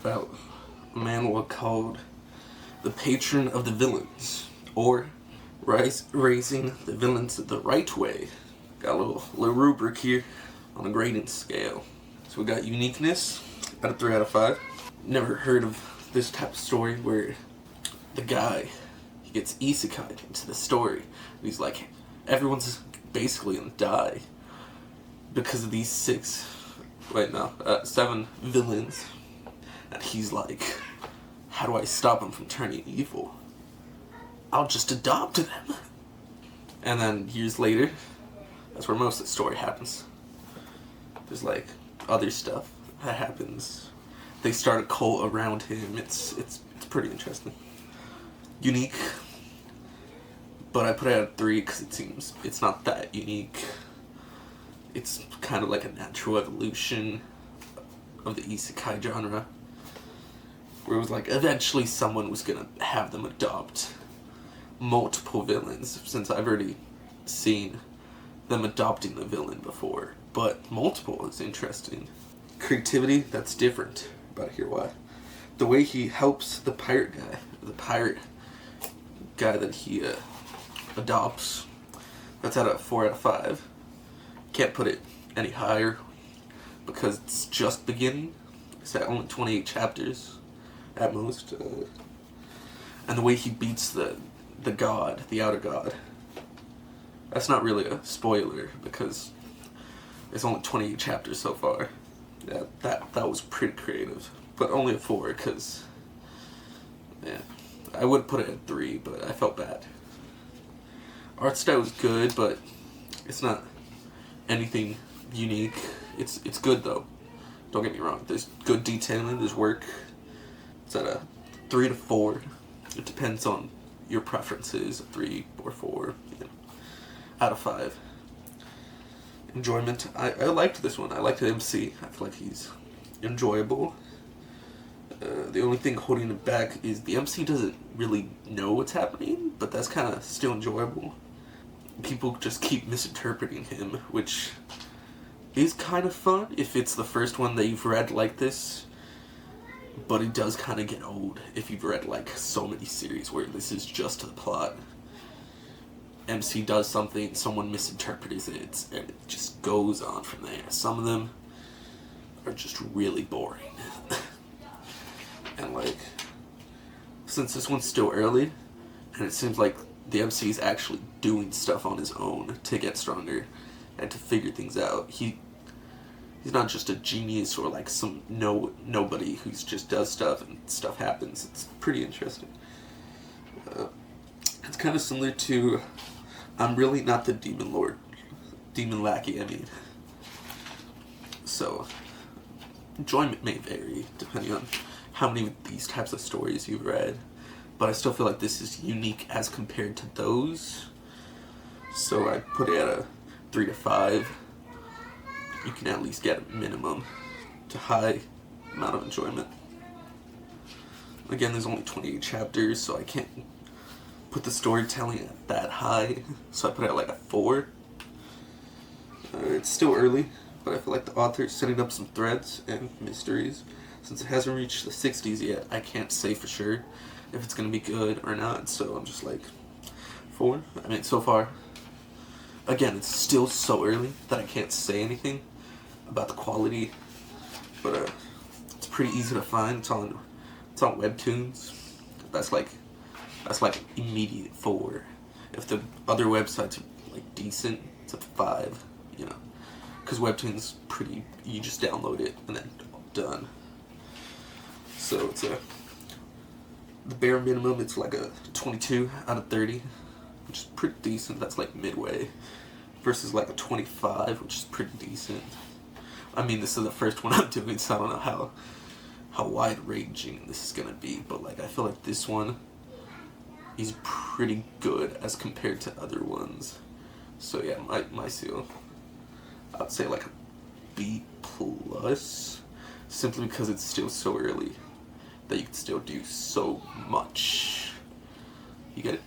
About a manhwa called The Patron of the Villains, or Raising the Villains the Right Way. Got a little rubric here on a grading scale. So we got uniqueness out of 3 out of 5. Never heard of this type of story where the guy, he gets isekai'd into the story. He's like, everyone's basically gonna die because of these 7 villains. And he's like, how do I stop them from turning evil? I'll just adopt them. And then years later, that's where most of the story happens. There's like other stuff that happens. They start a cult around him. It's pretty interesting. Unique, but I put it at 3 because it seems it's not that unique. It's kind of like a natural evolution of the isekai genre, where it was like eventually someone was gonna have them adopt multiple villains, since I've already seen them adopting the villain before, but multiple is interesting. Creativity, that's different. About to hear why. The way he helps the pirate guy that he adopts, that's at a 4 out of 5. Can't put it any higher because it's just beginning. It's at only 28 chapters at most. And the way he beats the god, the outer god, that's not really a spoiler because it's only 28 chapters so far. Yeah, that was pretty creative, but only a 4 because, yeah, I would put it at 3, but I felt bad. Art style was good, but it's not anything unique. It's good though. Don't get me wrong. There's good detailing. There's work. It's at a 3 to 4. It depends on your preferences. 3 or 4. Out of 5. Enjoyment. I liked this one. I liked the MC. I feel like he's enjoyable. The only thing holding it back is the MC doesn't really know what's happening, but that's kind of still enjoyable. People just keep misinterpreting him, which is kind of fun if it's the first one that you've read like this, but it does kind of get old if you've read like so many series where this is just the plot. MC does something, someone misinterprets it, and it just goes on from there. Some of them are just really boring. And like, since this one's still early, and it seems like the MC is actually doing stuff on his own to get stronger and to figure things out. He's not just a genius or like some nobody who just does stuff and stuff happens. It's pretty interesting. It's kind of similar to I'm Really Not the Demon Lackey, I mean. So, enjoyment may vary depending on how many of these types of stories you've read, but I still feel like this is unique as compared to those. So I put it at a 3 to 5. You can at least get a minimum to high amount of enjoyment. Again, there's only 28 chapters, so I can't put the storytelling at that high, so I put it at like a 4. It's still early, but I feel like the author is setting up some threads and mysteries. Since it hasn't reached the 60s yet, I can't say for sure if it's going to be good or not, so I'm just like 4. I mean, so far, again, it's still so early that I can't say anything about the quality, but it's pretty easy to find. It's on Webtoons. That's like immediate 4. If the other websites are like decent, it's a 5, because Webtoons pretty, you just download it and then done. So it's the bare minimum, it's like a 22 out of 30, which is pretty decent. That's like midway, versus like a 25, which is pretty decent. I mean, this is the first one I'm doing, so I don't know how wide-ranging this is gonna be, but like I feel like this one is pretty good as compared to other ones. So yeah, my seal, I'd say like a B+, simply because it's still so early that you can still do so much. You get it?